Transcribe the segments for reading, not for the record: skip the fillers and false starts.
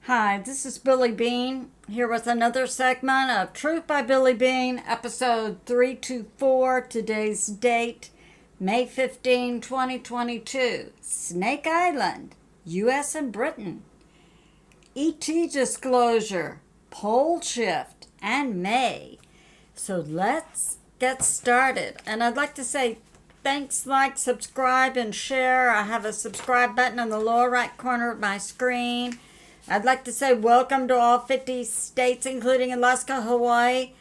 Hi, this is Billie Beene here with another segment of Truth by Billie Beene, episode 324. Today's date, May 15, 2022. Snake Island, U.S. and Britain. E.T. disclosure, pole shift, and May. So let's get started. And I'd like to say thanks, like, subscribe, and share. I have a subscribe button in the lower right corner of my screen. I'd like to say welcome to all 50 states, including Alaska, Hawaii,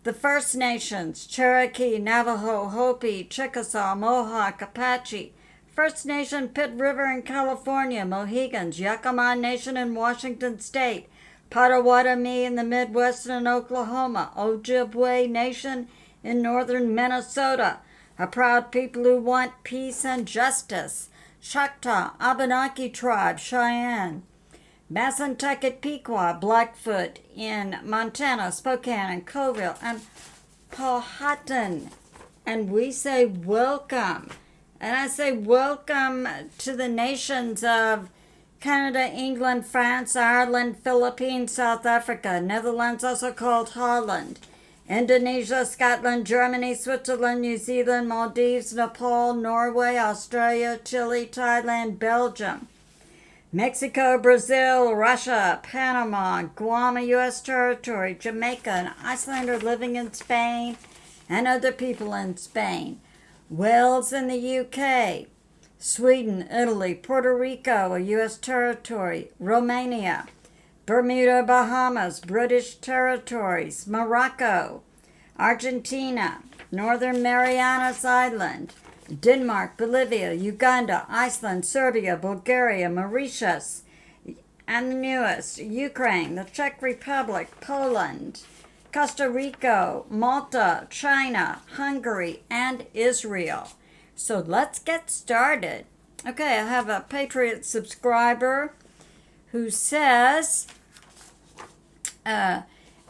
the First Nations, Cherokee, Navajo, Hopi, Chickasaw, Mohawk, Apache, First Nation Pitt River in California, Mohegans, Yakama Nation in Washington State, Potawatomi in the Midwest and Oklahoma, Ojibwe Nation in northern Minnesota, a proud people who want peace and justice, Choctaw, Abenaki Tribe, Cheyenne, Massantucket Pequot, Blackfoot in Montana, Spokane and Coville, and Powhatan. And we say welcome. And I say welcome to the nations of Canada, England, France, Ireland, Philippines, South Africa, Netherlands, also called Holland, Indonesia, Scotland, Germany, Switzerland, New Zealand, Maldives, Nepal, Norway, Australia, Chile, Thailand, Belgium, Mexico, Brazil, Russia, Panama, Guam, U.S. territory, Jamaica, an Icelander living in Spain, and other people in Spain, Wales in the U.K., Sweden, Italy, Puerto Rico, a U.S. territory, Romania, Bermuda, Bahamas, British territories, Morocco, Argentina, Northern Marianas Island, Denmark, Bolivia, Uganda, Iceland, Serbia, Bulgaria, Mauritius, and the newest, Ukraine, the Czech Republic, Poland, Costa Rica, Malta, China, Hungary, and Israel. So let's get started. Okay, I have a Patriot subscriber who says,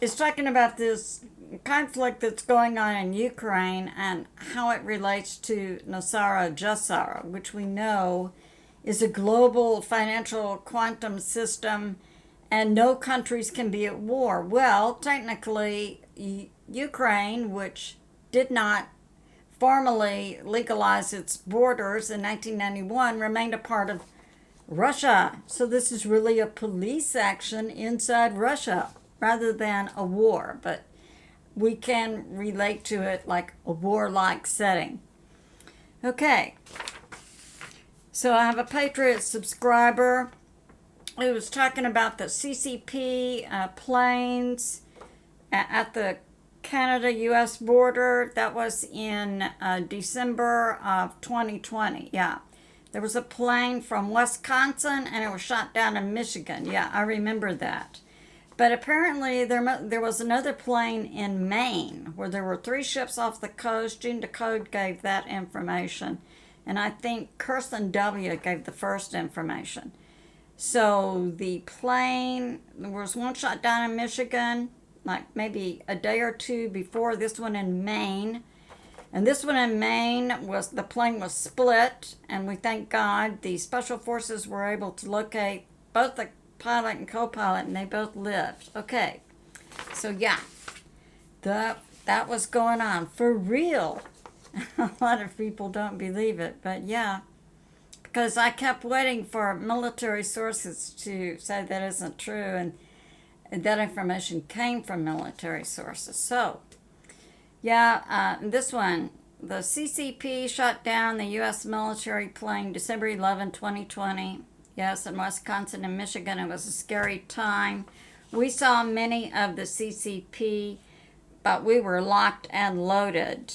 is talking about this conflict that's going on in Ukraine and how it relates to Nosara Jasara, which we know is a global financial quantum system and no countries can be at war. Well, technically, Ukraine, which did not formally legalize its borders in 1991, remained a part of Russia. So this is really a police action inside Russia rather than a war, but we can relate to it like a warlike setting. Okay, so I have a Patriot subscriber who was talking about the CCP planes at the Canada-U.S. border. That was in December of 2020. Yeah, there was a plane from Wisconsin and it was shot down in Michigan. Yeah, I remember that. But apparently there was another plane in Maine where there were 3 ships off the coast. Gene Decode gave that information. And I think Kirsten W. gave the first information. So the plane, there was one shot down in Michigan, like maybe a day or two before this one in Maine. And this one in Maine, the plane was split. And we thank God the special forces were able to locate both the pilot and co-pilot, and they both lived. Okay, so yeah, that was going on for real. A lot of people don't believe it, but yeah, because I kept waiting for military sources to say that isn't true, and that information came from military sources. So yeah, this one, the CCP shot down the U.S. military plane December 11, 2020. Yes, in Wisconsin and Michigan, it was a scary time. We saw many of the CCP, but we were locked and loaded,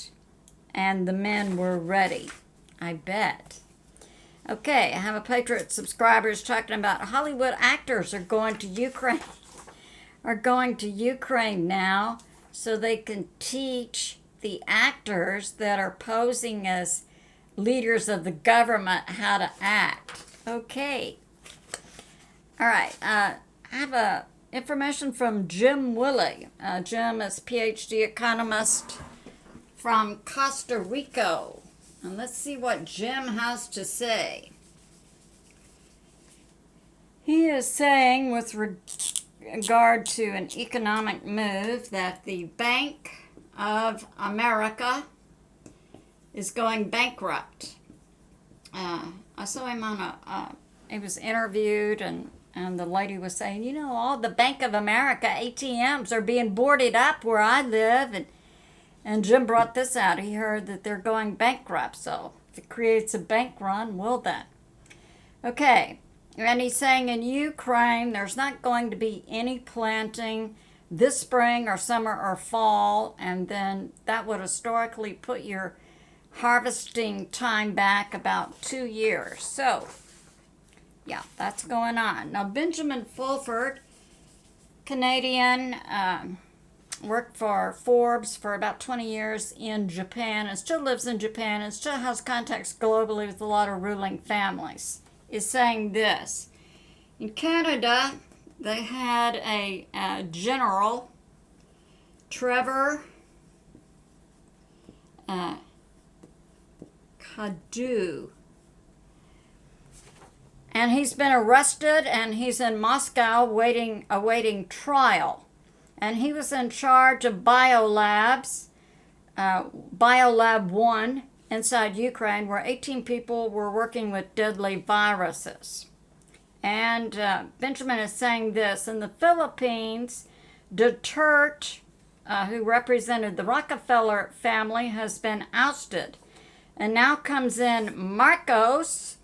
and the men were ready, I bet. Okay, I have a Patriot subscribers talking about Hollywood actors are going to Ukraine now so they can teach the actors that are posing as leaders of the government how to act. Okay. All right. I have information from Jim Willie. Jim is a PhD economist from Costa Rica. And let's see what Jim has to say. He is saying, with regard to an economic move, that the Bank of America is going bankrupt. I saw him on he was interviewed, and the lady was saying, you know, all the Bank of America ATMs are being boarded up where I live, and Jim brought this out. He heard that they're going bankrupt, so if it creates a bank run, will then. Okay, and he's saying in Ukraine there's not going to be any planting this spring or summer or fall, and then that would historically put your harvesting time back about 2 years. So, yeah, that's going on. Now, Benjamin Fulford, Canadian, worked for Forbes for about 20 years in Japan and still lives in Japan and still has contacts globally with a lot of ruling families, is saying this. In Canada, they had a general, Trevor Cadu, and he's been arrested and he's in Moscow awaiting trial. And he was in charge of biolabs, Biolab 1 inside Ukraine, where 18 people were working with deadly viruses. And Benjamin is saying this: in the Philippines, Duterte, who represented the Rockefeller family, has been ousted. And now comes in Marcos,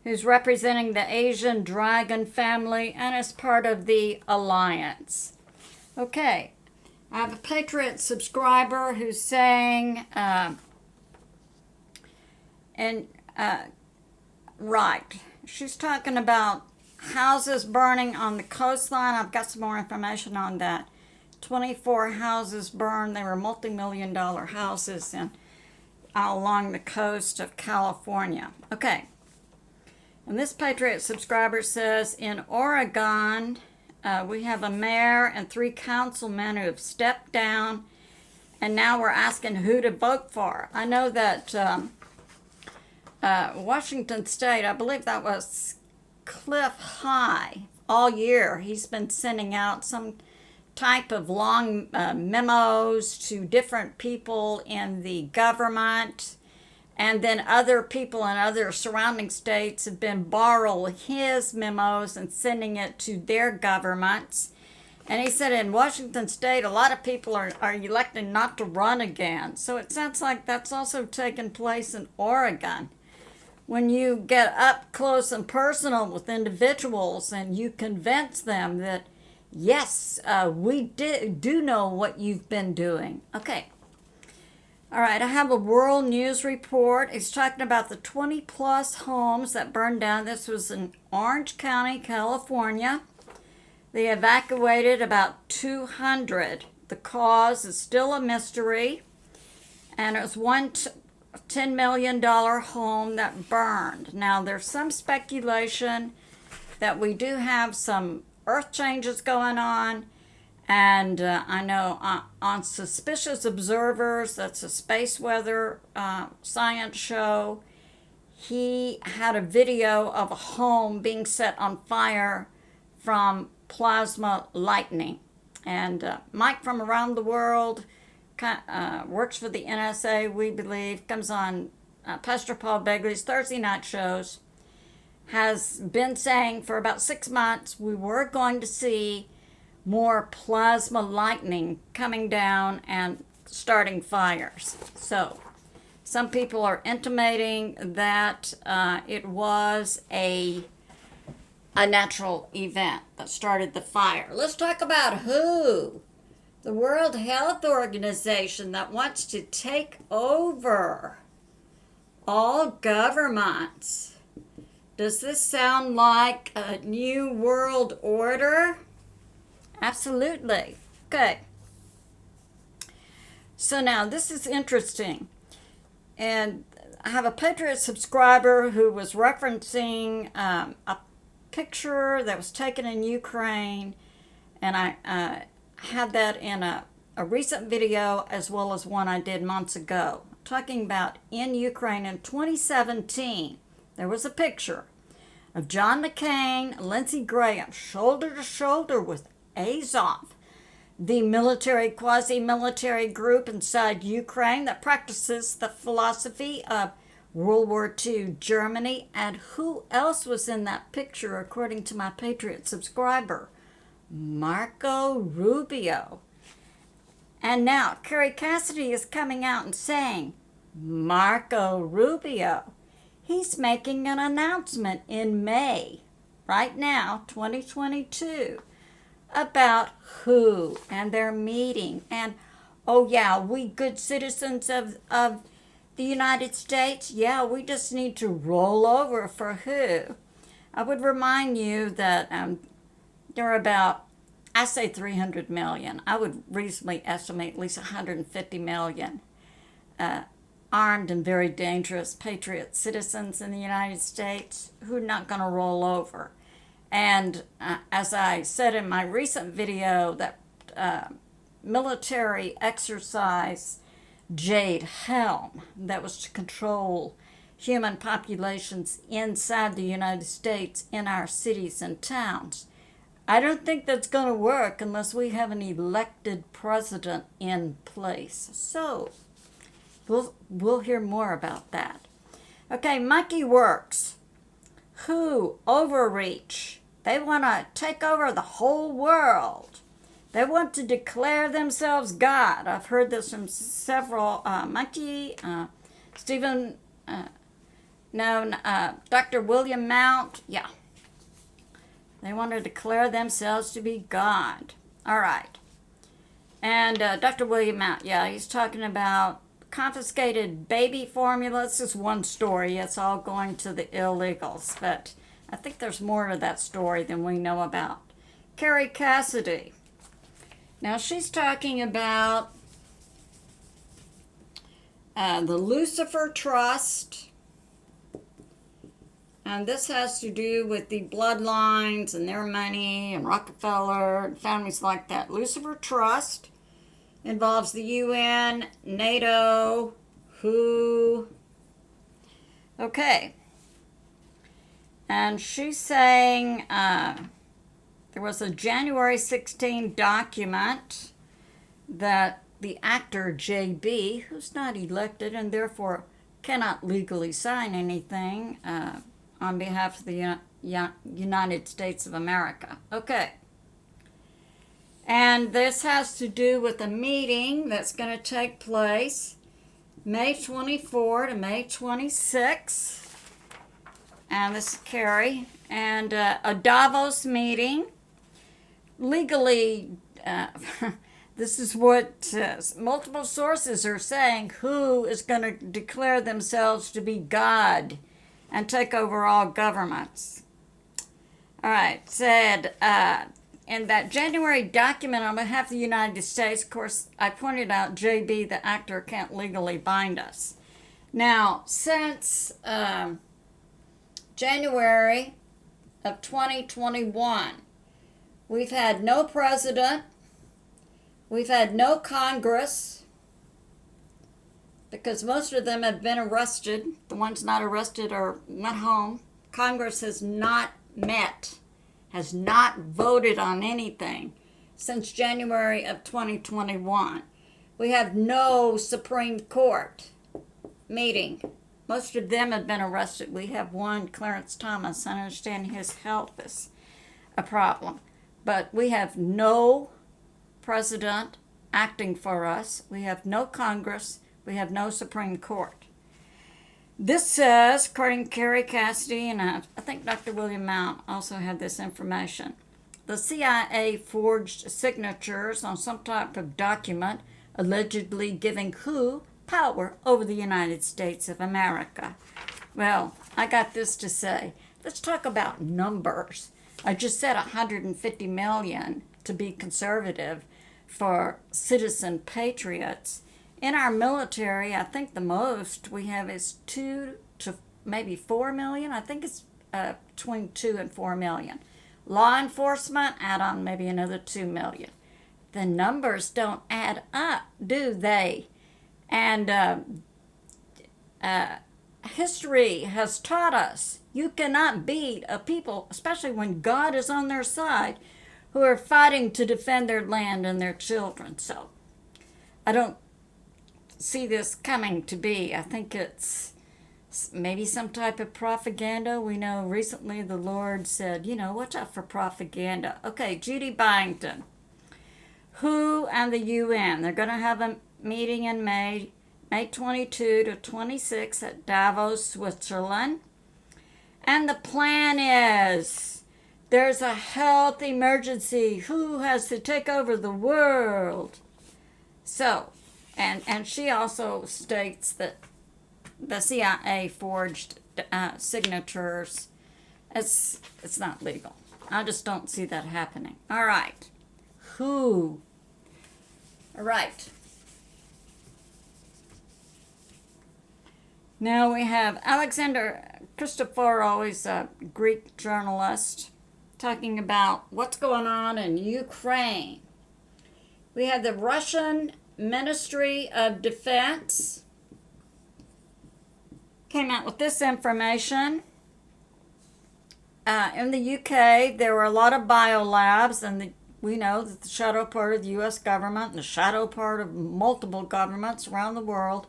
who's representing the Asian Dragon family and is part of the alliance. Okay, I have a Patriot subscriber who's saying, right, she's talking about houses burning on the coastline. I've got some more information on that. 24 houses burned. They were multi-million-dollar houses along the coast of California. Okay, and this Patriot subscriber says, in Oregon, we have a mayor and 3 councilmen who have stepped down, and now we're asking who to vote for. I know that Washington State, I believe that was Cliff High, all year he's been sending out some type of long memos to different people in the government, and then other people in other surrounding states have been borrowing his memos and sending it to their governments. And he said in Washington State, a lot of people are electing not to run again. So it sounds like that's also taken place in Oregon. When you get up close and personal with individuals and you convince them that, yes, we do know what you've been doing. Okay. All right, I have a World News report. It's talking about the 20-plus homes that burned down. This was in Orange County, California. They evacuated about 200. The cause is still a mystery. And it was one $10 million home that burned. Now, there's some speculation that we do have some earth changes going on. And I know on Suspicious Observers, that's a space weather science show, he had a video of a home being set on fire from plasma lightning. And Mike from around the world works for the NSA, we believe, comes on Pastor Paul Begley's Thursday night shows, has been saying for about 6 months we were going to see more plasma lightning coming down and starting fires. So some people are intimating that it was a natural event that started the fire. Let's talk about who. The World Health Organization that wants to take over all governments. Does this sound like a new world order? Absolutely. Okay. So now this is interesting. And I have a Patriot subscriber who was referencing a picture that was taken in Ukraine. And I had that in a recent video as well as one I did months ago. Talking about in Ukraine in 2017, there was a picture of John McCain, Lindsey Graham, shoulder to shoulder with Azov, the military, quasi-military group inside Ukraine that practices the philosophy of World War II Germany. And who else was in that picture, according to my Patriot subscriber? Marco Rubio. And now Kerry Cassidy is coming out and saying, Marco Rubio, he's making an announcement in May, right now, 2022, about who and their meeting. And, oh yeah, we good citizens of the United States, yeah, we just need to roll over for who. I would remind you that there are about, I say 300 million. I would reasonably estimate at least 150 million armed and very dangerous patriot citizens in the United States who are not going to roll over. And as I said in my recent video, that military exercise Jade Helm that was to control human populations inside the United States in our cities and towns, I don't think that's going to work unless we have an elected president in place. So we'll hear more about that. Okay, Monkey Works. Who? Overreach. They want to take over the whole world. They want to declare themselves God. I've heard this from several. Dr. William Mount. Yeah. They want to declare themselves to be God. All right. And Dr. William Mount, yeah, he's talking about confiscated baby formula. This is one story. It's all going to the illegals. But I think there's more to that story than we know about. Kerry Cassidy. Now, she's talking about the Lucifer Trust. And this has to do with the bloodlines and their money and Rockefeller and families like that. Lucifer Trust involves the UN, NATO, WHO. Okay. And she's saying there was a January 16 document that the actor JB, who's not elected and therefore cannot legally sign anything, on behalf of the United States of America. Okay. And this has to do with a meeting that's going to take place May 24 to May 26. And this is Kerry. And a Davos meeting. Legally, this is what multiple sources are saying. Who is going to declare themselves to be God and take over all governments? All right, said in that January document on behalf of the United States, of course, I pointed out JB, the actor, can't legally bind us. Now, since January of 2021, we've had no president, we've had no Congress, because most of them have been arrested. The ones not arrested went home. Congress has not met, has not voted on anything since January of 2021. We have no Supreme Court meeting. Most of them have been arrested. We have one, Clarence Thomas. I understand his health is a problem. But we have no president acting for us. We have no Congress. We have no Supreme Court. This says, according to Kerry Cassidy, and I think Dr. William Mount also had this information, the CIA forged signatures on some type of document allegedly giving WHO power over the United States of America. Well, I got this to say. Let's talk about numbers. I just said 150 million to be conservative for citizen patriots. In our military, I think the most we have is 2 to maybe 4 million. I think it's between 2 and 4 million. Law enforcement, add on maybe another 2 million. The numbers don't add up, do they? And history has taught us you cannot beat a people, especially when God is on their side, who are fighting to defend their land and their children. So I don't see this coming to be. I think it's maybe some type of propaganda. We know recently the Lord said, watch out for propaganda. Okay, Judy Byington. WHO and the UN, they're going to have a meeting in May 22 to 26 at Davos, Switzerland. And the plan is there's a health emergency. WHO has to take over the world. So, and she also states that the CIA forged signatures. It's not legal. I just don't see that happening. All right. WHO. All right. Now we have Alexander Chrstoferou, he's a Greek journalist, talking about what's going on in Ukraine. We have the Russian Ministry of Defense came out with this information. In the UK, there were a lot of biolabs, and we know that the shadow part of the U.S. government and the shadow part of multiple governments around the world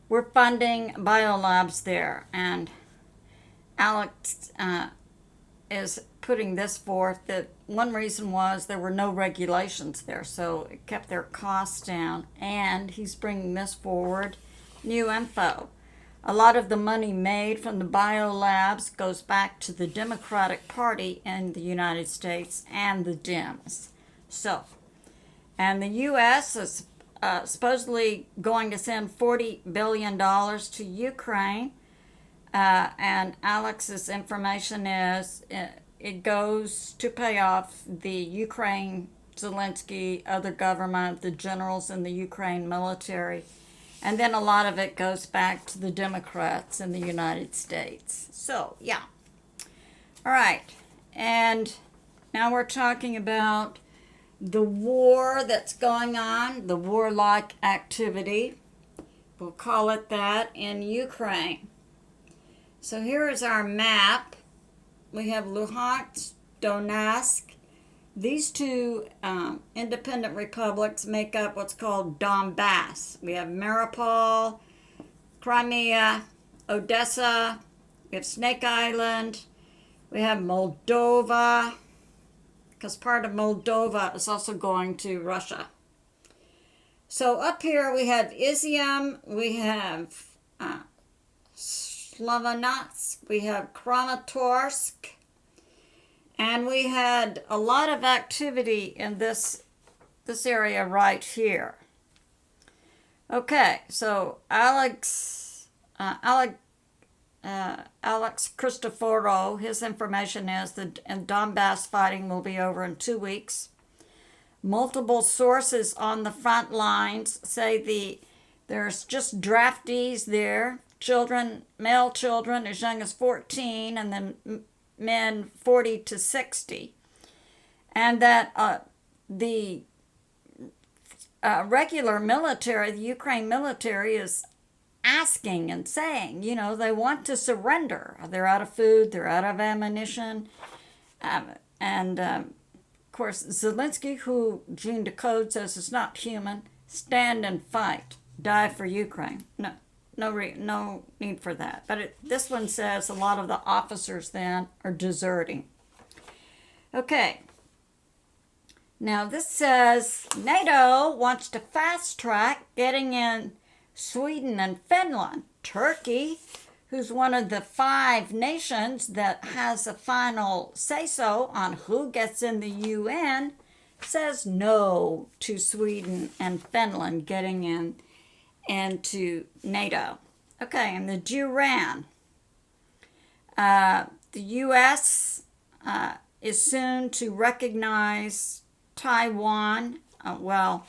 were funding biolabs there. And Alex is putting this forth that one reason was there were no regulations there, so it kept their costs down. And he's bringing this forward, new info. A lot of the money made from the biolabs goes back to the Democratic Party in the United States and the Dems. So, and the U.S. is supposedly going to send $40 billion to Ukraine. And Alex's information is it goes to pay off the Ukraine, Zelensky, other government, the generals in the Ukraine military. And then a lot of it goes back to the Democrats in the United States. So, yeah. All right. And now we're talking about the war that's going on, the warlike activity. We'll call it that, in Ukraine. So here is our map. We have Luhansk, Donetsk. These two independent republics make up what's called Donbass. We have Mariupol, Crimea, Odessa, we have Snake Island, we have Moldova, because part of Moldova is also going to Russia. So up here we have Izium, we have Slavonsk, we have Kramatorsk, and we had a lot of activity in this area right here. Okay, so Alex Chrstoferou, his information is that Donbass fighting will be over in 2 weeks. Multiple sources on the front lines say there's just draftees there, male children as young as 14, and then men 40 to 60, and that the regular military, the Ukraine military, is asking and saying, they want to surrender. They're out of food, they're out of ammunition, and of course Zelensky, who Gene Decode says is not human, stand and fight, die for Ukraine. No need for that. But this one says a lot of the officers then are deserting. Okay. Now this says NATO wants to fast track getting in Sweden and Finland. Turkey, who's one of the 5 nations that has a final say-so on who gets in the UN, says no to Sweden and Finland getting in into NATO. Okay, and the Duran. The U.S. Is soon to recognize Taiwan. Well,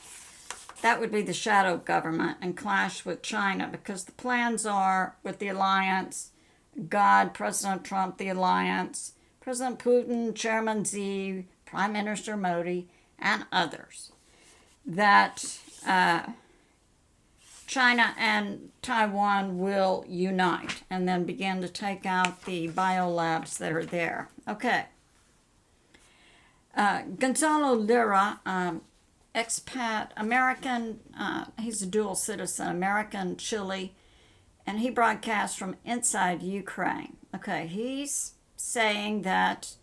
that would be the shadow government and clash with China, because the plans are with the alliance, President Trump, the alliance, President Putin, Chairman Xi, Prime Minister Modi, and others, that China and Taiwan will unite and then begin to take out the biolabs that are there. Okay. Gonzalo Lira, expat, American, he's a dual citizen, American, Chile, and he broadcasts from inside Ukraine. Okay, he's saying that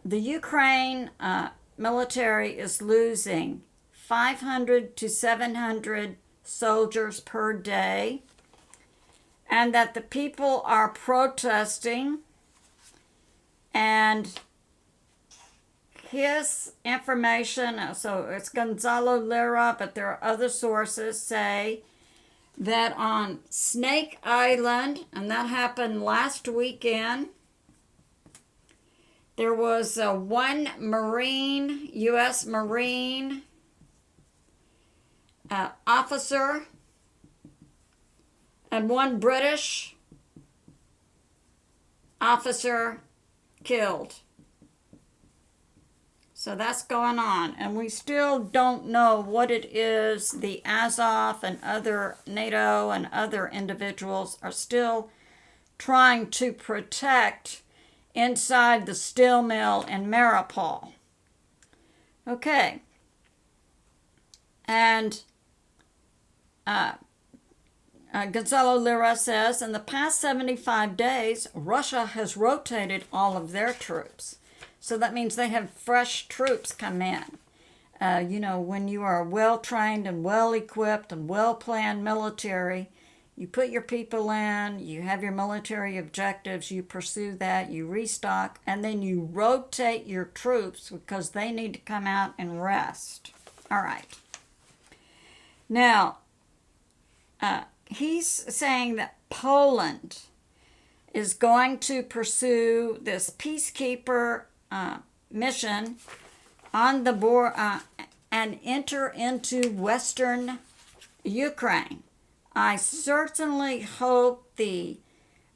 the Ukraine military is losing 500 to 700 soldiers per day, and that the people are protesting, and his information, so it's Gonzalo Lira, but there are other sources, say that on Snake Island, and that happened last weekend, there was one Marine, U.S. Marine officer and one British officer killed. So that's going on, and we still don't know what it is. The Azov and other NATO and other individuals are still trying to protect inside the steel mill in Mariupol. Okay. And Gonzalo Lira says, in the past 75 days, Russia has rotated all of their troops. So that means they have fresh troops come in. When you are well-trained and well-equipped and well-planned military, you put your people in, you have your military objectives, you pursue that, you restock, and then you rotate your troops because they need to come out and rest. All right. Now, he's saying that Poland is going to pursue this peacekeeper mission on the border and enter into Western Ukraine. I certainly hope the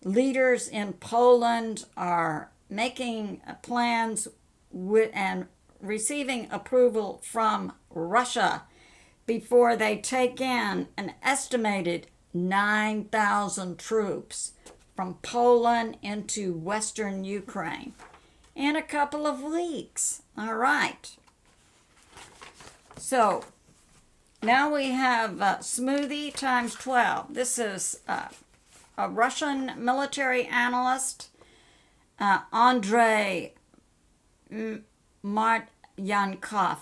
leaders in Poland are making plans and receiving approval from Russia before they take in an estimated 9,000 troops from Poland into Western Ukraine in a couple of weeks. All right. So now we have Smoothie times 12. This is a Russian military analyst, Andrei Martyankov.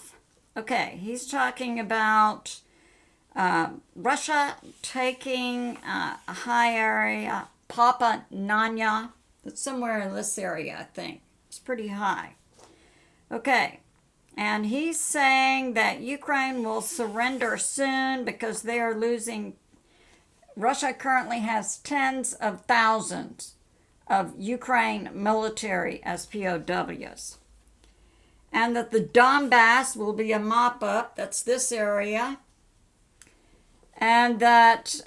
Okay, he's talking about Russia taking a high area, Papa Nanya. It's somewhere in this area, I think. It's pretty high. Okay, and he's saying that Ukraine will surrender soon because they are losing. Russia currently has tens of thousands of Ukraine military as POWs. And that the Donbass will be a mop-up, that's this area. And that,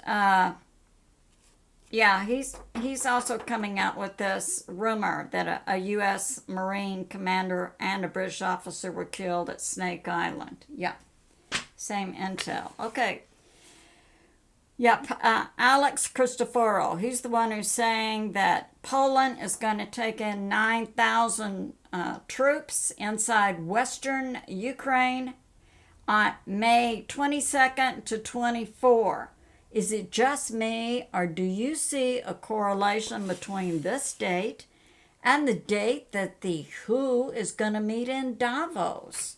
he's also coming out with this rumor that a U.S. Marine commander and a British officer were killed at Snake Island. Yeah, same intel. Okay. Yep, Alex Chrstoferou, he's the one who's saying that Poland is going to take in 9,000 troops inside Western Ukraine on May 22nd to 24. Is it just me, or do you see a correlation between this date and the date that the WHO is going to meet in Davos?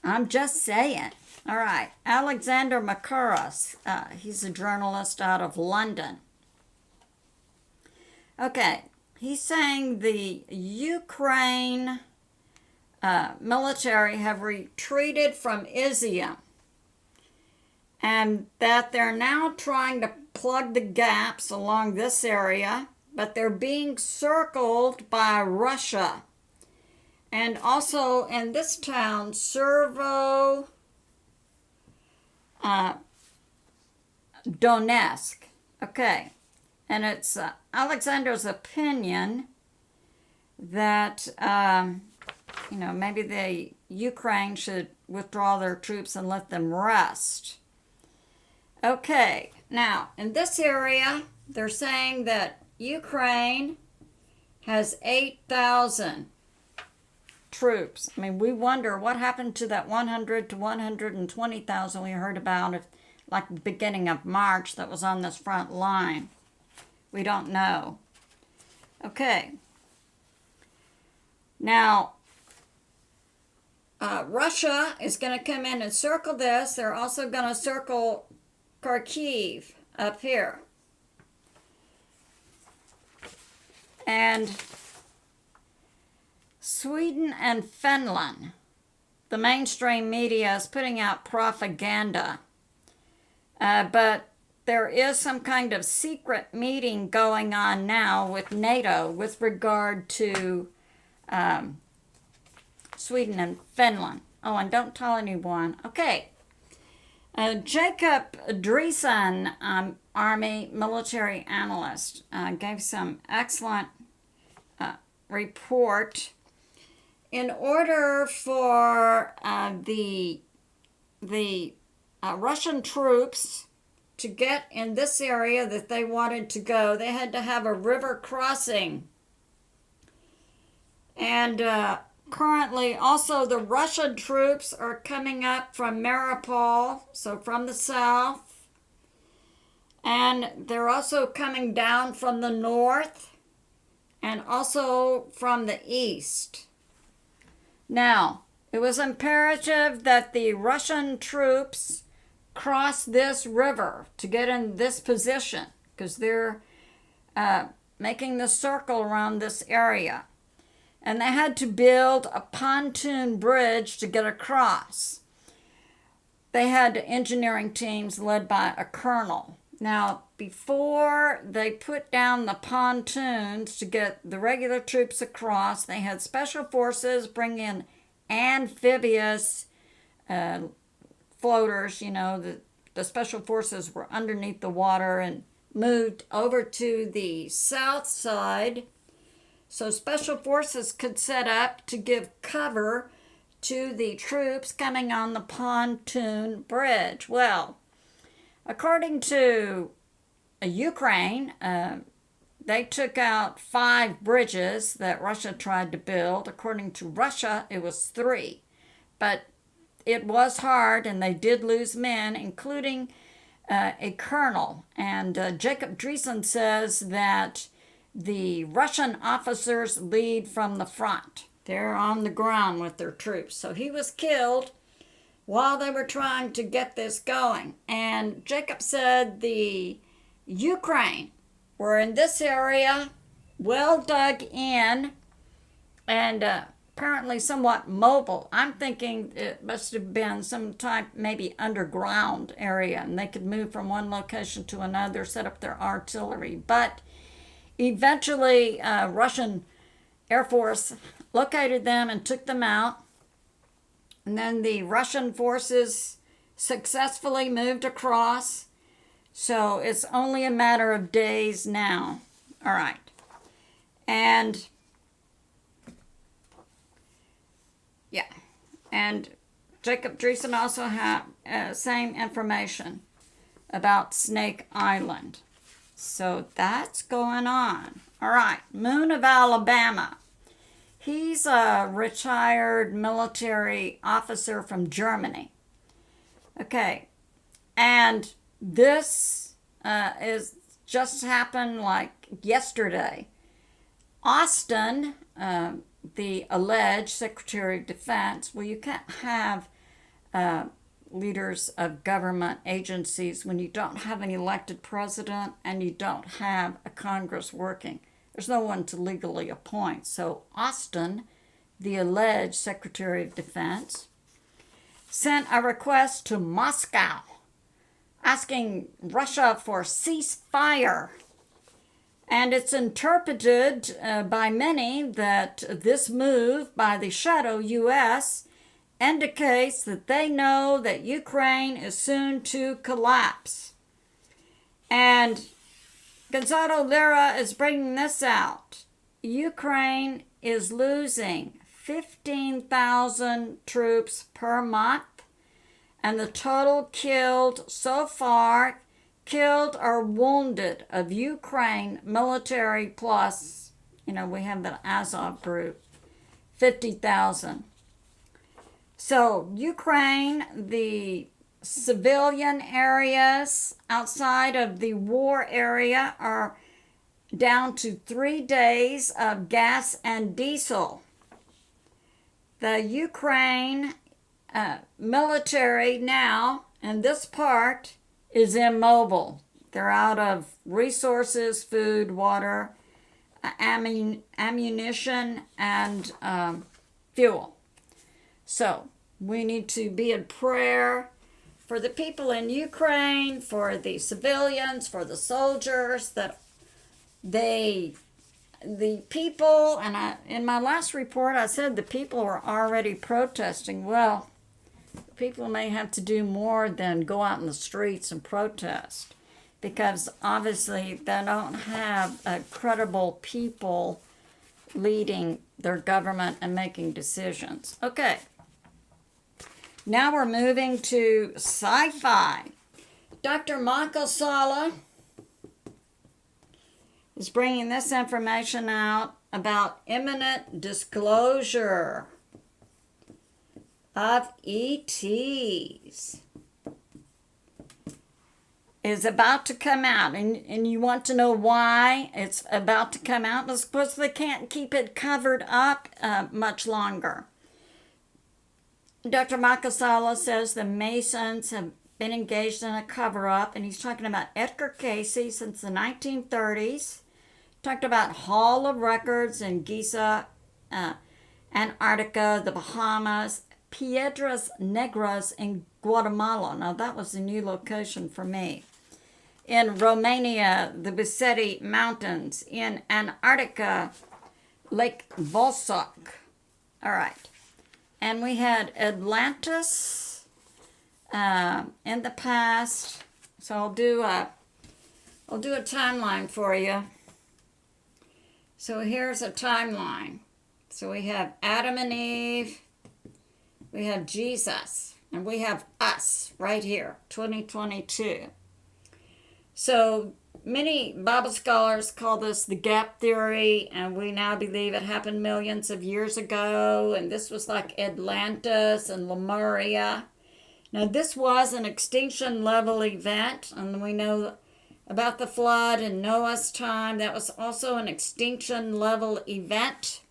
I'm just saying. All right, Alexander Mercouris, he's a journalist out of London. Okay, he's saying the Ukraine military have retreated from Izium and that they're now trying to plug the gaps along this area, but they're being circled by Russia. And also in this town, Donetsk. Okay. And it's Alexander's opinion that, maybe the Ukraine should withdraw their troops and let them rest. Okay, now in this area, they're saying that Ukraine has 8,000 troops. I mean, we wonder what happened to that 100 to 120,000 we heard about, like the beginning of March, that was on this front line. We don't know. Okay. Now, Russia is going to come in and circle this. They're also going to circle Kharkiv up here. And Sweden and Finland, the mainstream media is putting out propaganda. But there is some kind of secret meeting going on now with NATO with regard to Sweden and Finland. Oh, and don't tell anyone. Okay. Jacob Dreizin, Army military analyst, gave some excellent report. In order for the Russian troops to get in this area that they wanted to go, they had to have a river crossing. And currently, also the Russian troops are coming up from Mariupol, so from the south. And they're also coming down from the north and also from the east. Now, it was imperative that the Russian troops cross this river to get in this position because they're making the circle around this area. And they had to build a pontoon bridge to get across. They had engineering teams led by a colonel. Now, before they put down the pontoons to get the regular troops across, they had special forces bring in amphibious floaters. You know, the special forces were underneath the water and moved over to the south side so special forces could set up to give cover to the troops coming on the pontoon bridge. Well, according to Ukraine, they took out 5 bridges that Russia tried to build. According to Russia, it was 3. But it was hard, and they did lose men, including a colonel. And Jacob Dreizin says that the Russian officers lead from the front. They're on the ground with their troops. So he was killed while they were trying to get this going. And Jacob said the Ukraine were in this area, well dug in, and apparently somewhat mobile. I'm thinking it must have been some type, maybe underground area, and they could move from one location to another, set up their artillery. But eventually, Russian Air Force located them and took them out. And then the Russian forces successfully moved across. So it's only a matter of days now. All right. And yeah. And Jacob Dreizin also had same information about Snake Island. So that's going on. All right. Moon of Alabama. He's a retired military officer from Germany. Okay. And this is just happened like yesterday. Austin, the alleged Secretary of Defense, well, you can't have leaders of government agencies when you don't have an elected president and you don't have a Congress working. There's no one to legally appoint. So Austin, the alleged Secretary of Defense, sent a request to Moscow asking Russia for ceasefire. And it's interpreted by many that this move by the shadow U.S. indicates that they know that Ukraine is soon to collapse. And Gonzalo Lira is bringing this out. Ukraine is losing 15,000 troops per month. And the total killed so far, killed or wounded of Ukraine military plus, we have the Azov group, 50,000. So Ukraine, the civilian areas outside of the war area are down to 3 days of gas and diesel. The Ukraine military now, in this part, is immobile. They're out of resources, food, water, ammunition, and fuel. So we need to be in prayer for the people in Ukraine, for the civilians, for the soldiers, that the people, and in my last report I said the people were already protesting. Well, people may have to do more than go out in the streets and protest, because obviously they don't have credible people leading their government and making decisions. Okay, now we're moving to sci-fi. Dr. Michael Salla is bringing this information out about imminent disclosure of ETs is about to come out, and you want to know why it's about to come out. It's because they can't keep it covered up much longer. Dr. Michael Salla says the Masons have been engaged in a cover-up, and he's talking about Edgar Cayce since the 1930s. Talked about Hall of Records in Giza, Antarctica, the Bahamas, Piedras Negras in Guatemala. Now that was a new location for me. In Romania, the Biseti Mountains. In Antarctica, Lake Vostok. All right. And we had Atlantis in the past. So I'll do a timeline for you. So here's a timeline. So we have Adam and Eve, we have Jesus, and we have us right here, 2022. So many Bible scholars call this the gap theory, and we now believe it happened millions of years ago, and this was like Atlantis and Lemuria. Now this was an extinction level event, and we know about the flood in Noah's time. That was also an extinction level event.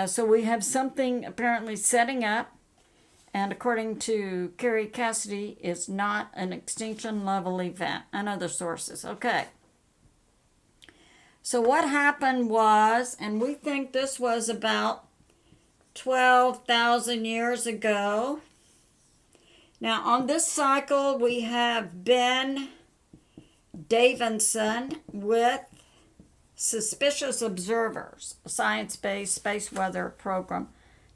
So we have something apparently setting up, and according to Kerry, Cassidy, it's not an extinction level event, and other sources. Okay. So what happened was, and we think this was about 12,000 years ago. Now on this cycle we have Ben Davidson with Suspicious Observers, a science-based space weather program,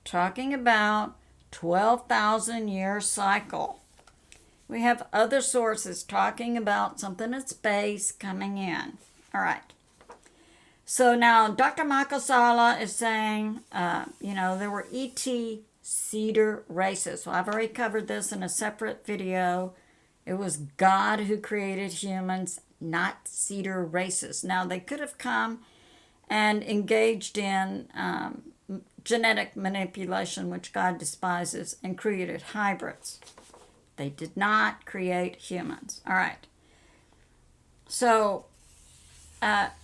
talking about 12,000 year cycle. We have other sources talking about something in space coming in. All right. So now Dr. Michael Salla is saying, there were ET cedar races. Well, I've already covered this in a separate video. It was God who created humans, not cedar races. Now, they could have come and engaged in genetic manipulation, which God despises, and created hybrids. They did not create humans. All right. So,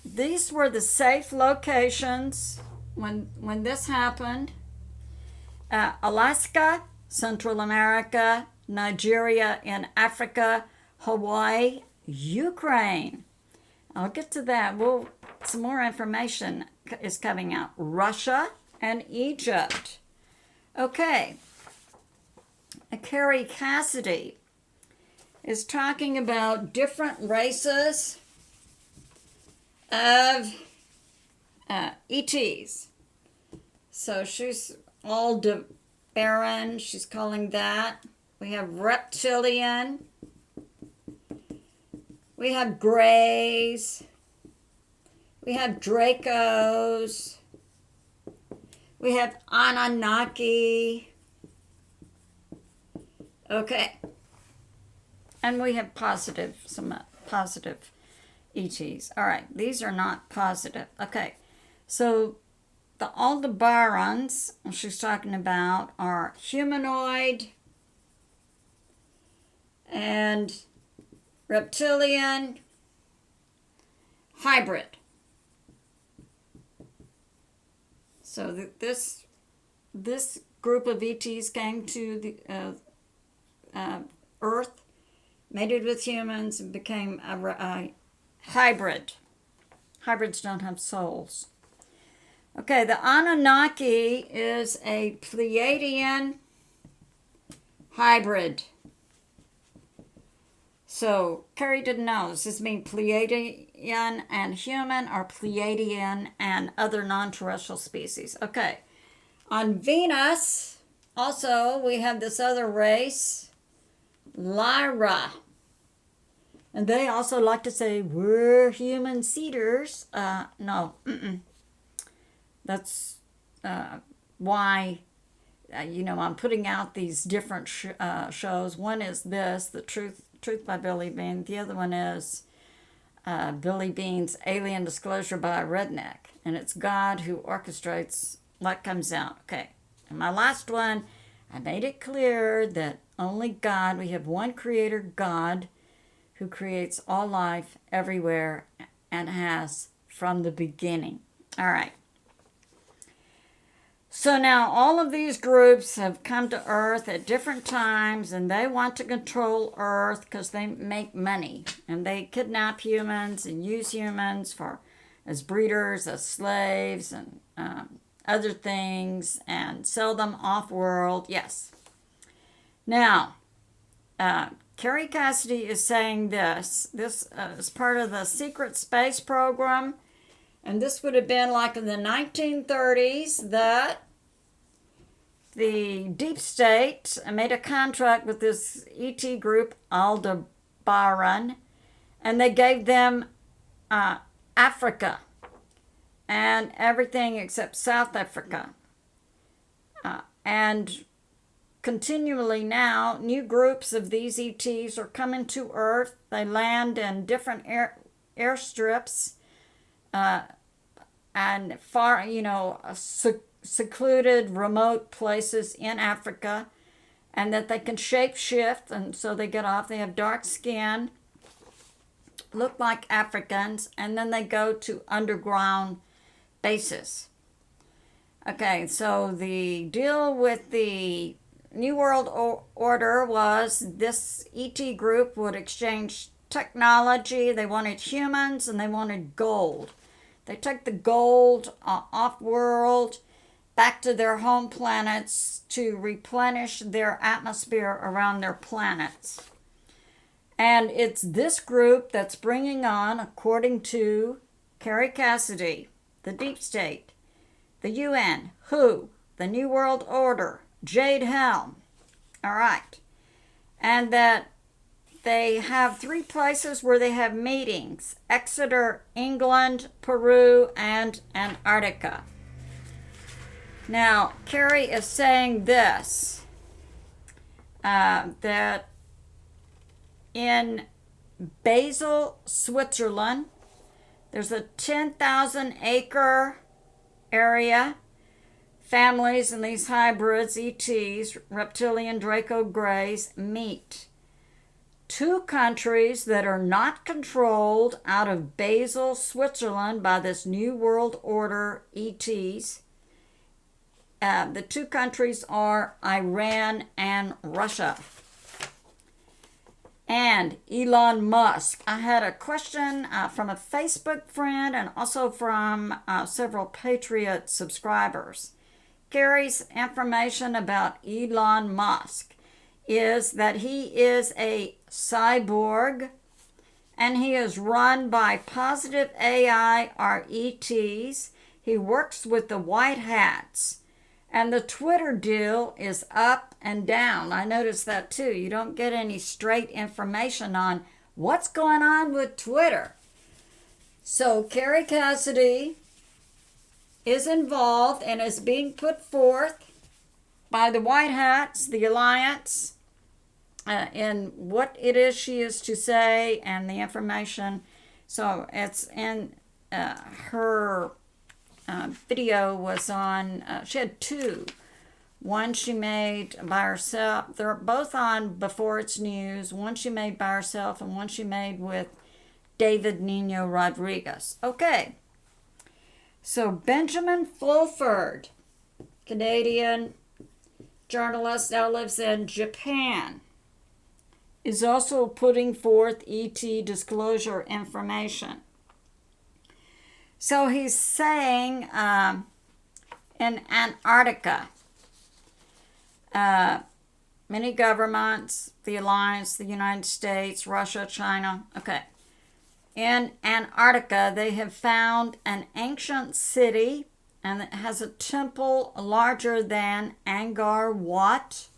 these were the safe locations when this happened. Alaska, Central America, Nigeria in Africa, Hawaii, Ukraine. I'll get to that. Some more information is coming out. Russia and Egypt. Okay. Kerry Cassidy is talking about different races of ETs. So she's Aldebaran, she's calling that. We have reptilian. We have grays. We have Dracos. We have Anunnaki. Okay. And we have some positive ETs. All right, these are not positive. Okay, so the Aldebarans she's talking about are humanoid and reptilian hybrid. So this group of ETs came to the Earth, mated with humans, and became a hybrid. Hybrids don't have souls. Okay, the Anunnaki is a Pleiadian hybrid. So, Kerry didn't know. Does this mean Pleiadian and human, or Pleiadian and other non-terrestrial species? Okay. On Venus, also, we have this other race, Lyra. And they also like to say, we're human seeders. No. That's why, I'm putting out these different shows. One is this, The Truth by Billie Beene. The other one is Billie Beane's Alien Disclosure by Redneck. And it's God who orchestrates what comes out. Okay. And my last one, I made it clear that only God, we have one creator, God, who creates all life everywhere and has from the beginning. All right. So now all of these groups have come to Earth at different times, and they want to control Earth because they make money. And they kidnap humans and use humans as breeders, as slaves, and other things, and sell them off-world. Yes. Now, Kerry Cassidy is saying this. This is part of the secret space program. And this would have been like in the 1930s that the deep state made a contract with this ET group, Aldebaran, and they gave them Africa and everything except South Africa. And continually now, new groups of these ETs are coming to Earth. They land in different airstrips and far, secluded, remote places in Africa, and that they can shape shift, and so they get off. They have dark skin, look like Africans, and then they go to underground bases. Okay, so the deal with the New World Order was this ET group would exchange technology. They wanted humans and they wanted gold. They took the gold off-world back to their home planets to replenish their atmosphere around their planets. And it's this group that's bringing on, according to Kerry Cassidy, the Deep State, the UN, WHO, the New World Order, Jade Helm. All right. And that they have 3 places where they have meetings: Exeter, England, Peru, and Antarctica. Now, Kerry is saying this, that in Basel, Switzerland, there's a 10,000-acre area. Families and these hybrids, ETs, reptilian Draco Greys, meet. 2 countries that are not controlled out of Basel, Switzerland by this New World Order ETs. The 2 countries are Iran and Russia. And Elon Musk. I had a question from a Facebook friend and also from several Patriot subscribers. Kerry's information about Elon Musk is that he is a cyborg and he is run by positive AI or ETs. He works with the white hats. And the Twitter deal is up and down. I noticed that too. You don't get any straight information on what's going on with Twitter. So Kerry Cassidy is involved and is being put forth by the White Hats, the Alliance, in what it is she is to say and the information. So it's in her video was on, she had two. One she made by herself. They're both on Beforeitsnews. One she made by herself and one she made with David Nino Rodeiquez. Okay. So Benjamin Fulford, Canadian journalist, now lives in Japan, is also putting forth ET disclosure information. So he's saying in Antarctica, many governments, the Alliance, the United States, Russia, China, okay. In Antarctica, they have found an ancient city, and it has a temple larger than Angkor Wat,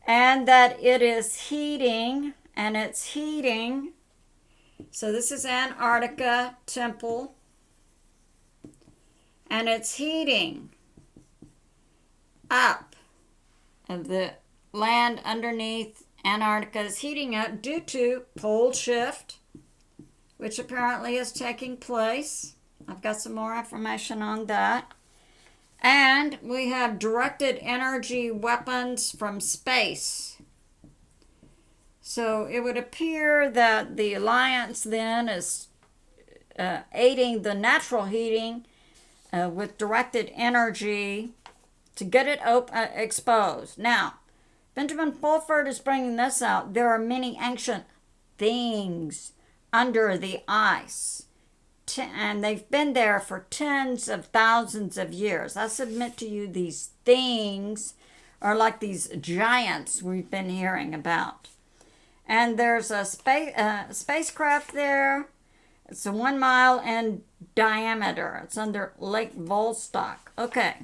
and that it is heating, and it's heating. So this is Antarctica temple, and it's heating up. And the land underneath Antarctica is heating up due to pole shift, which apparently is taking place. I've got some more information on that. And we have directed energy weapons from space. So it would appear that the Alliance then is aiding the natural heating with directed energy to get it exposed. Now, Benjamin Fulford is bringing this out. There are many ancient things under the ice, and they've been there for tens of thousands of years. I submit to you these things are like these giants we've been hearing about. And there's a spacecraft there. It's 1 mile in diameter. It's under Lake Vostok. Okay.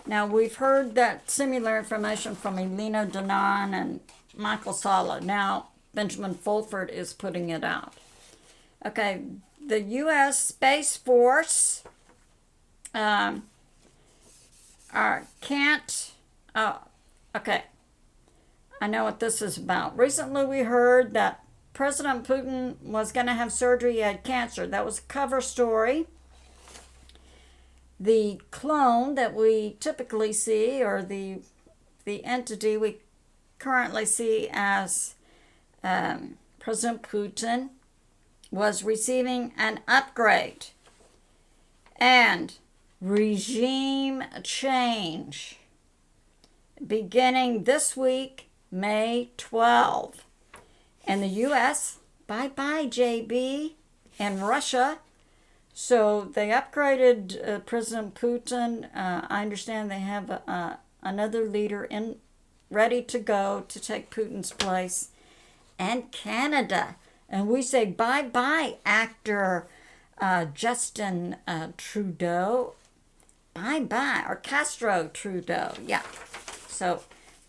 Now, we've heard that similar information from Elena Duran and Michael Salla. Now, Benjamin Fulford is putting it out. Okay, the U.S. Space Force okay. I know what this is about. Recently, we heard that President Putin was going to have surgery. He had cancer. That was a cover story. The clone that we typically see, or the entity we currently see as President Putin, was receiving an upgrade and regime change beginning this week, May 12. In the U.S., bye-bye, JB, and Russia. So they upgraded President Putin. I understand they have another leader ready to go to take Putin's place. And Canada. And we say bye-bye, actor Justin Trudeau. Bye-bye, or Castro Trudeau. Yeah. So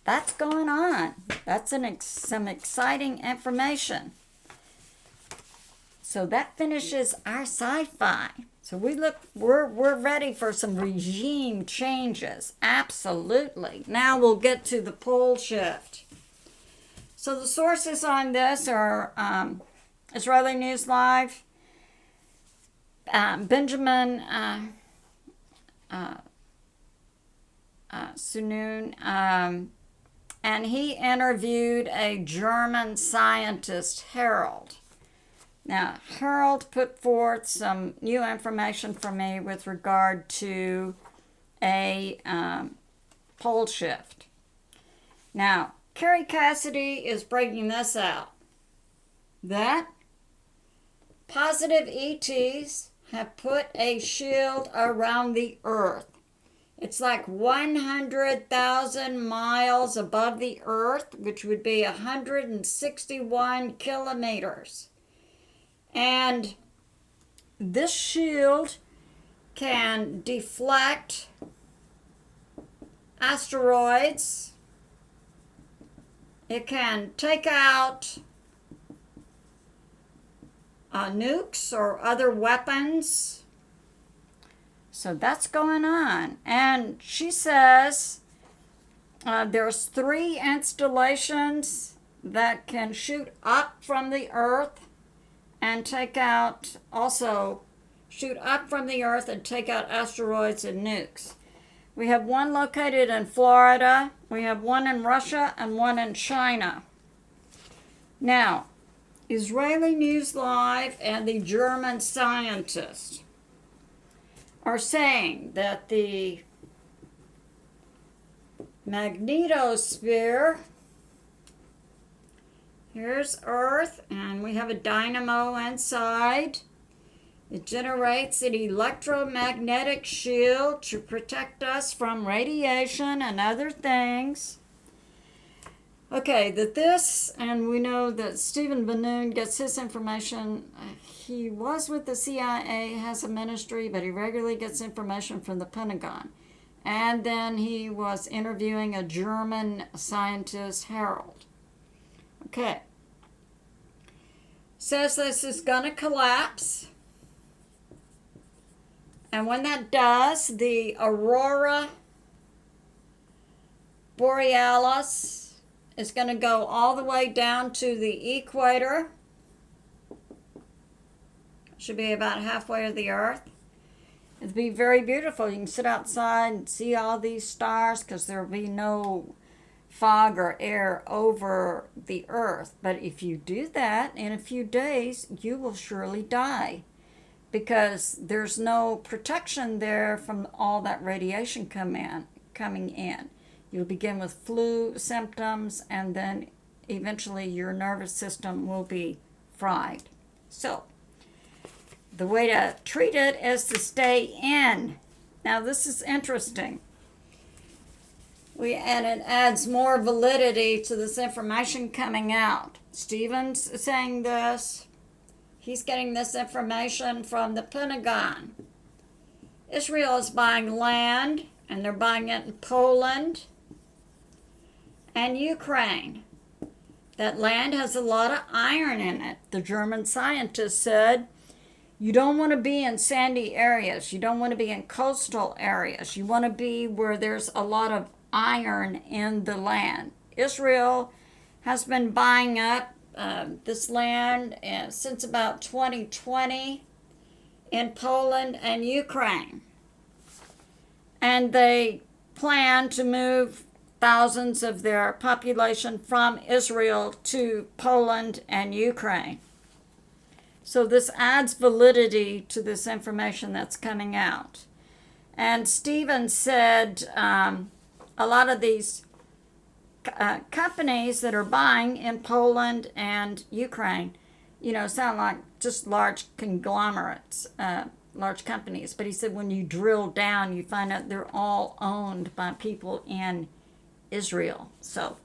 that's going on. That's some exciting information. So that finishes our sci-fi. So we're ready for some regime changes. Absolutely. Now we'll get to the pole shift. So the sources on this are Israeli News Live, Benjamin Sunoon, and he interviewed a German scientist, Harold. Now, Harold put forth some new information for me with regard to a pole shift. Now, Kerry Cassidy is breaking this out, that positive ETs have put a shield around the Earth. It's like 100,000 miles above the Earth, which would be 161 kilometers. And this shield can deflect asteroids. It can take out nukes or other weapons. So that's going on. And she says There's 3 installations that can shoot up from the Earth and take out, also shoot up from the Earth and take out asteroids and nukes. We have one located in Florida, we have one in Russia, and one in China. Now, Israeli News Live and the German scientists are saying that the magnetosphere, here's Earth, and we have a dynamo inside. It generates an electromagnetic shield to protect us from radiation and other things. Okay, and we know that Stephen Bannon gets his information. He was with the CIA, has a ministry, but he regularly gets information from the Pentagon. And then he was interviewing a German scientist, Harold. Okay. Says this is going to collapse. And when that does, the aurora borealis is going to go all the way down to the equator. Should be about halfway of the Earth. It'd be very beautiful. You can sit outside and see all these stars because there'll be no fog or air over the Earth. But if you do that in a few days, you will surely die, because there's no protection there from all that radiation coming in. You'll begin with flu symptoms, and then eventually your nervous system will be fried. So, the way to treat it is to stay in. Now, this is interesting. And it adds more validity to this information coming out. Stephen's saying this. He's getting this information from the Pentagon. Israel is buying land, and they're buying it in Poland and Ukraine. That land has a lot of iron in it. The German scientists said, you don't want to be in sandy areas. You don't want to be in coastal areas. You want to be where there's a lot of iron in the land. Israel has been buying up this land since about 2020 in Poland and Ukraine. And they plan to move thousands of their population from Israel to Poland and Ukraine. So this adds validity to this information that's coming out. And Stephen said a lot of these companies that are buying in Poland and Ukraine, sound like just large conglomerates, large companies. But he said when you drill down, you find out they're all owned by people in Israel. So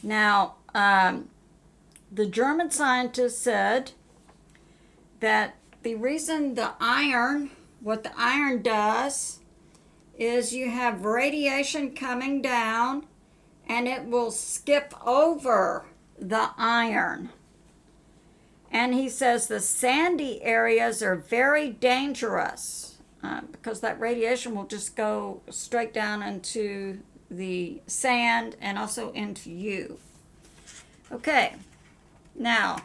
now, the German scientists said that the reason what the iron does is you have radiation coming down and it will skip over the iron. And he says the sandy areas are very dangerous because that radiation will just go straight down into the sand and also into you. Okay, now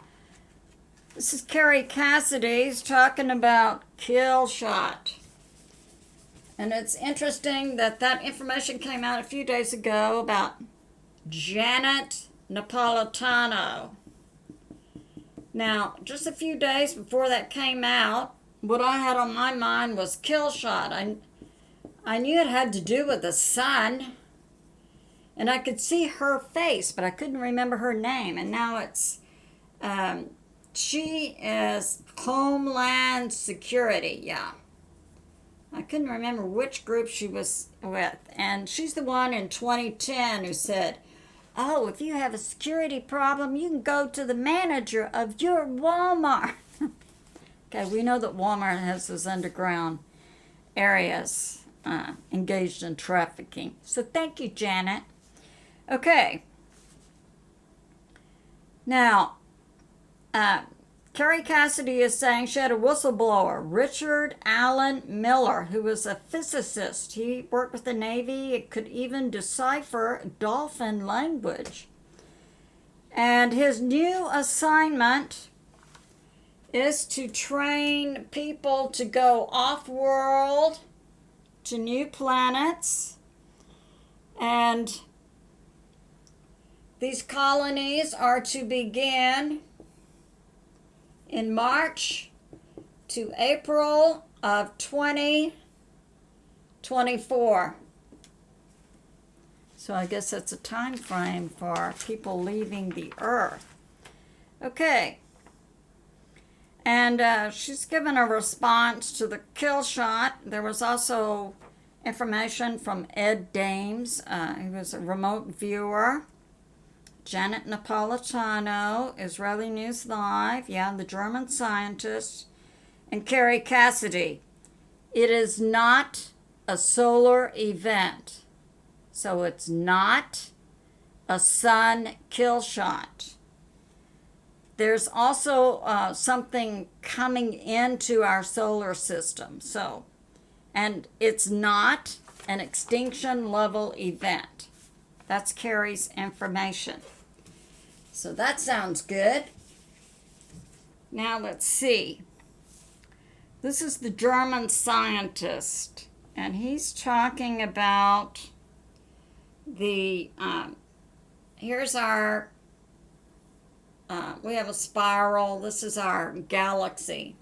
this is Kerry Cassidy's talking about kill shot. And it's interesting that information came out a few days ago about Janet Napolitano. Now, just a few days before that came out, what I had on my mind was kill shot. I knew it had to do with the sun, and I could see her face, but I couldn't remember her name. And now it's, she is Homeland Security, yeah. I couldn't remember which group she was with. And she's the one in 2010 who said, oh, if you have a security problem, you can go to the manager of your Walmart. Okay, we know that Walmart has those underground areas engaged in trafficking. So thank you, Janet. Okay. Now, Kerry Cassidy is saying she had a whistleblower, Richard Allen Miller, who was a physicist. He worked with the Navy. It could even decipher dolphin language. And his new assignment is to train people to go off-world to new planets. And these colonies are to begin in March to April of 2024. So I guess that's a time frame for people leaving the Earth. Okay. And she's given a response to the kill shot. There was also information from Ed Dames. He was a remote viewer. Janet Napolitano, Israeli News Live, the German scientist, and Kerry Cassidy. It is not a solar event, so it's not a sun kill shot. There's also something coming into our solar system, and it's not an extinction level event. That's Kerry's information. So that sounds good. Now let's see. This is the German scientist, and he's talking about here's our, we have a spiral. This is our galaxy,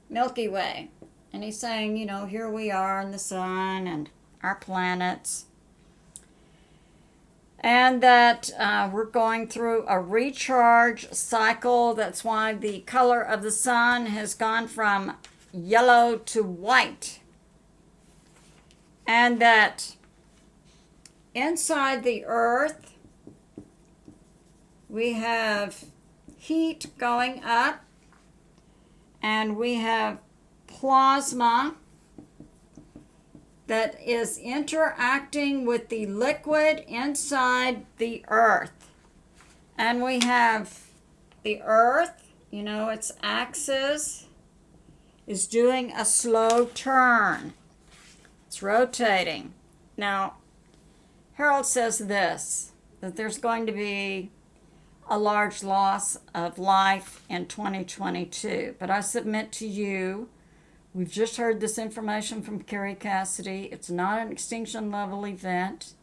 Milky Way. And he's saying, here we are in the sun and our planets. And that we're going through a recharge cycle. That's why the color of the sun has gone from yellow to white. And that inside the Earth, we have heat going up, and we have plasma that is interacting with the liquid inside the Earth. And we have the Earth, its axis is doing a slow turn. It's rotating. Now, Harold says this, that there's going to be a large loss of life in 2022. But I submit to you, we've just heard this information from Kerry Cassidy. It's not an extinction level event.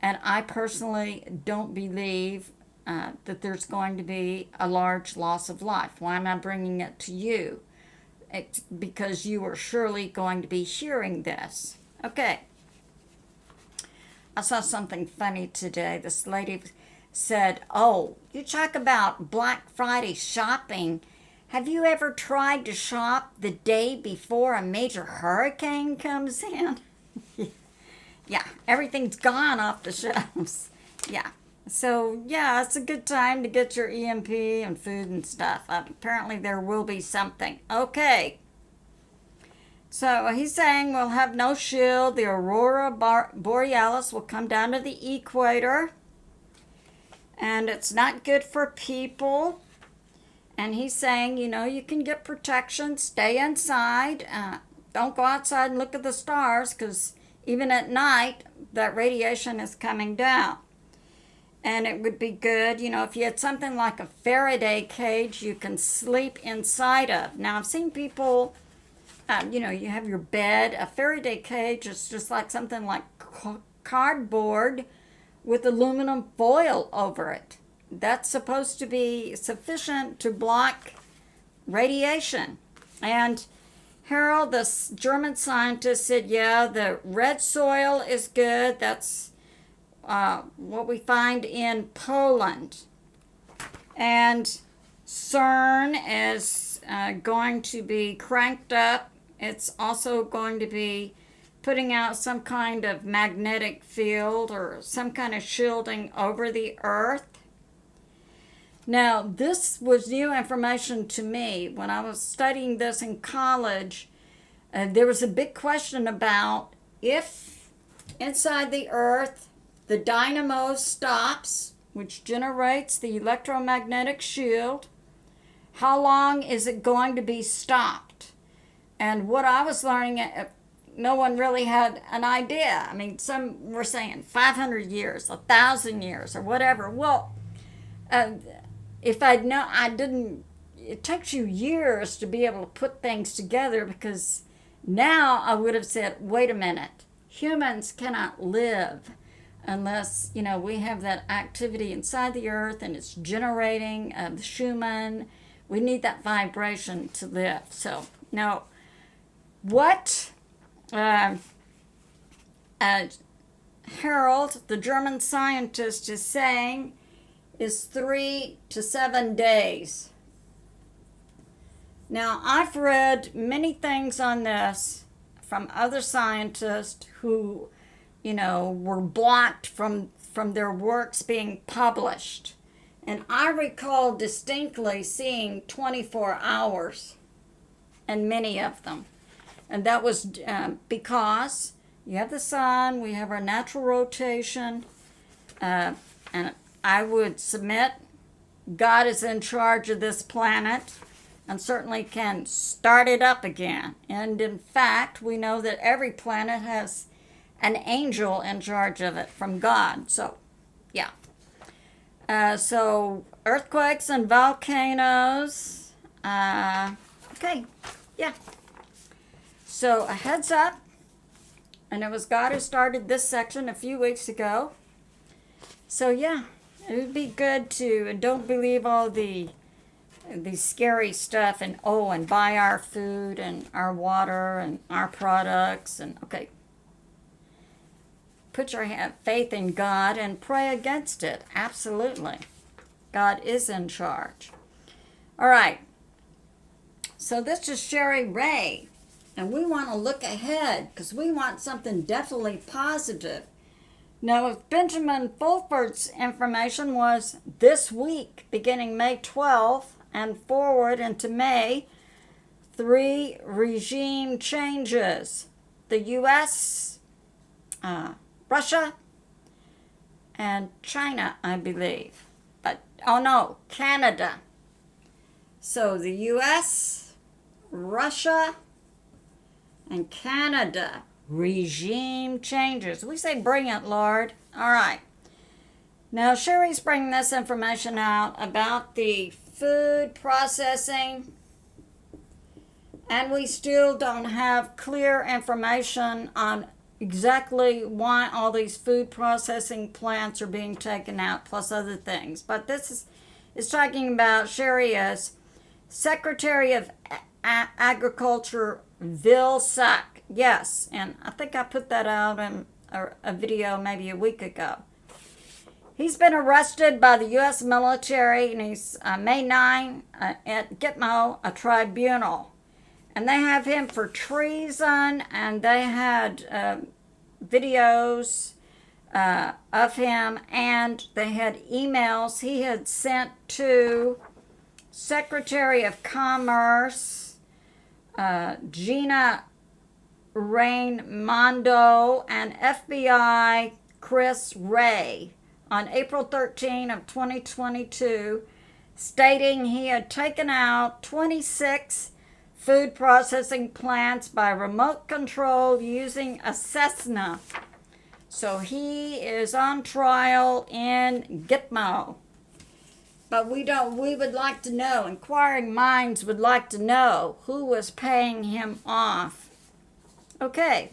And I personally don't believe that there's going to be a large loss of life. Why am I bringing it to you? It's because you are surely going to be hearing this. Okay. I saw something funny today. This lady said, "Oh, you talk about Black Friday shopping. Have you ever tried to shop the day before a major hurricane comes in?" Yeah, everything's gone off the shelves. Yeah. So, it's a good time to get your EMP and food and stuff. Apparently there will be something. Okay. So he's saying we'll have no shield. The aurora borealis will come down to the equator. And it's not good for people. And he's saying, you can get protection. Stay inside. Don't go outside and look at the stars, because even at night, that radiation is coming down. And it would be good, if you had something like a Faraday cage you can sleep inside of. Now, I've seen people, you have your bed. A Faraday cage is just like something like cardboard with aluminum foil over it. That's supposed to be sufficient to block radiation. And Harold, this German scientist, said, the red soil is good. That's what we find in Poland. And CERN is going to be cranked up. It's also going to be putting out some kind of magnetic field or some kind of shielding over the Earth. Now, this was new information to me. When I was studying this in college, there was a big question about if inside the Earth the dynamo stops, which generates the electromagnetic shield, How long is it going to be stopped? And what I was learning, no one really had an idea. I mean, some were saying 500 years, 1,000 years, or whatever. Well, if I'd known, I didn't. It takes you years to be able to put things together, because now I would have said, wait a minute, humans cannot live unless, we have that activity inside the earth and it's generating the Schumann. We need that vibration to live. So now, what Harold, the German scientist, is saying is 3 to 7 days. Now, I've read many things on this from other scientists who, were blocked from their works being published. And I recall distinctly seeing 24 hours in many of them. And that was because you have the sun, we have our natural rotation, and I would submit God is in charge of this planet and certainly can start it up again. And in fact, we know that every planet has an angel in charge of it from God. So, yeah. So, earthquakes and volcanoes. Okay, yeah. So, a heads up. And it was God who started this section a few weeks ago. So, yeah, it would be good to, and don't believe all the scary stuff, and buy our food and our water and our products, and okay. Put your faith in God and pray against it. Absolutely. God is in charge. All right. So this is ShariRaye, and we want to look ahead because we want something definitely positive. Now, if Benjamin Fulford's information was this week, beginning May 12th and forward into May, 3 regime changes. The U.S., Russia, and China, I believe. But, Canada. So the U.S., Russia, and Canada. Regime changes. We say, bring it, Lord. All right. Now, Sherry's bringing this information out about the food processing, and we still don't have clear information on exactly why all these food processing plants are being taken out, plus other things. But this is talking about Sherry as Secretary of Agriculture Vilsack. Yes, and I think I put that out in a video maybe a week ago. He's been arrested by the U.S. military, and he's May 9 at Gitmo, a tribunal. And they have him for treason, and they had videos of him, and they had emails he had sent to Secretary of Commerce Gina Raimondo and FBI Chris Wray on April 13 of 2022, stating he had taken out 26 food processing plants by remote control using a Cessna. So he is on trial in Gitmo. But we would like to know, inquiring minds would like to know who was paying him off. Okay.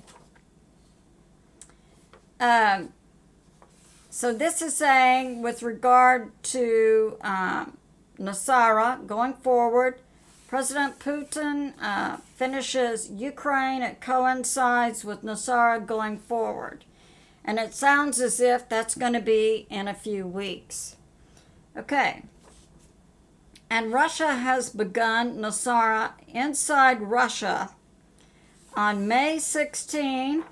So this is saying with regard to Nasara going forward, President Putin finishes Ukraine. It coincides with Nasara going forward. And it sounds as if that's going to be in a few weeks. Okay. And Russia has begun Nasara inside Russia on May 16.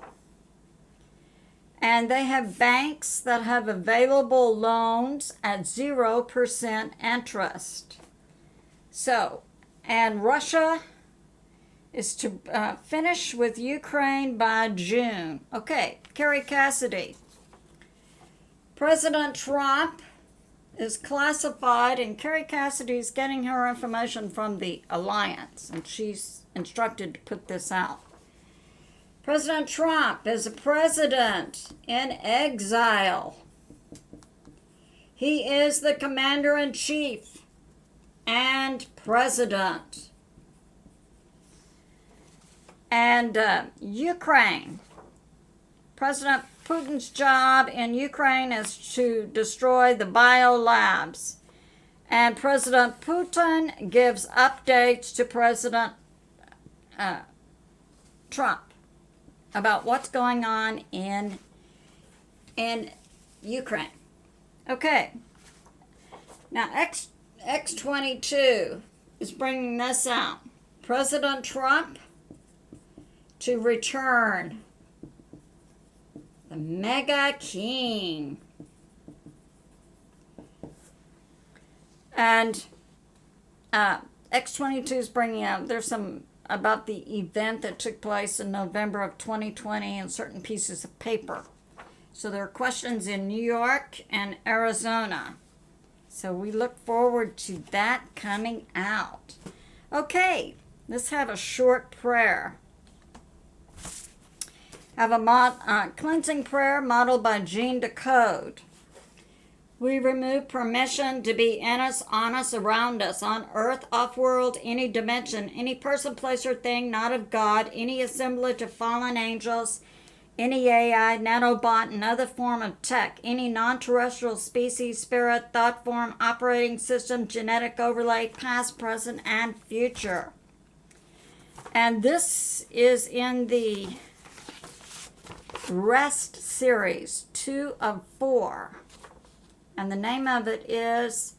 And they have banks that have available loans at 0% interest. So, and Russia is to finish with Ukraine by June. Okay, Kerry Cassidy. President Trump is classified, and Kerry Cassidy is getting her information from the Alliance, and she's instructed to put this out. President Trump is a president in exile. He is the commander-in-chief and president. And Ukraine. President Putin's job in Ukraine is to destroy the biolabs. And President Putin gives updates to President Trump about what's going on in Ukraine. Okay. Now, X22 is bringing this out. President Trump to return the Mega King. And X22 is bringing out, there's some about the event that took place in November of 2020 and certain pieces of paper. So there are questions in New York and Arizona. So we look forward to that coming out. Okay, let's have a short prayer. Have a cleansing prayer modeled by Jean Decode. We remove permission to be in us, on us, around us, on earth, off-world, any dimension, any person, place, or thing not of God, any assemblage of fallen angels, any AI, nanobot, and other form of tech, any non-terrestrial species, spirit, thought form, operating system, genetic overlay, past, present, and future. And this is in the Rest series, 2 of 4. And the name of it is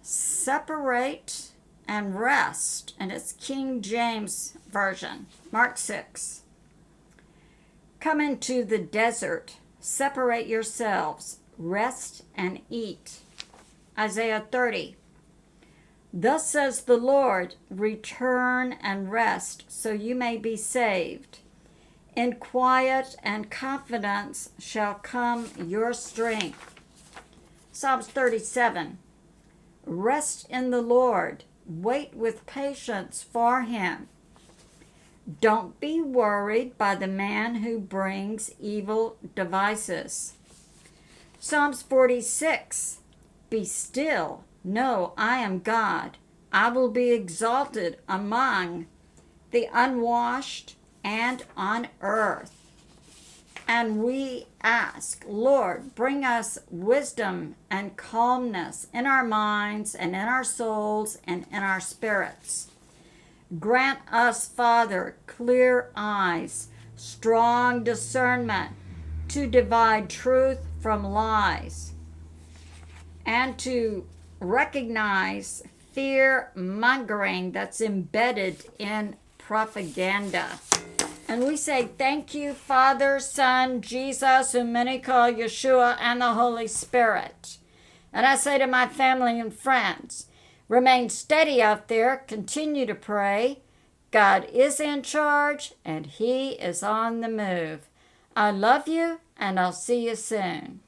Separate and Rest. And it's King James Version, Mark 6. Come into the desert, separate yourselves, rest and eat. Isaiah 30. Thus says the Lord, return and rest, so you may be saved. In quiet and confidence shall come your strength. Psalms 37. Rest in the Lord. Wait with patience for him. Don't be worried by the man who brings evil devices. Psalms 46. Be still. Know I am God. I will be exalted among the unwashed and on earth. And we ask, Lord, bring us wisdom and calmness in our minds and in our souls and in our spirits. Grant us, Father, clear eyes, strong discernment to divide truth from lies, and to recognize fear-mongering that's embedded in propaganda. And we say thank you, Father, Son, Jesus, whom many call Yeshua, and the Holy Spirit. And I say to my family and friends, remain steady out there, continue to pray. God is in charge, and he is on the move. I love you, and I'll see you soon.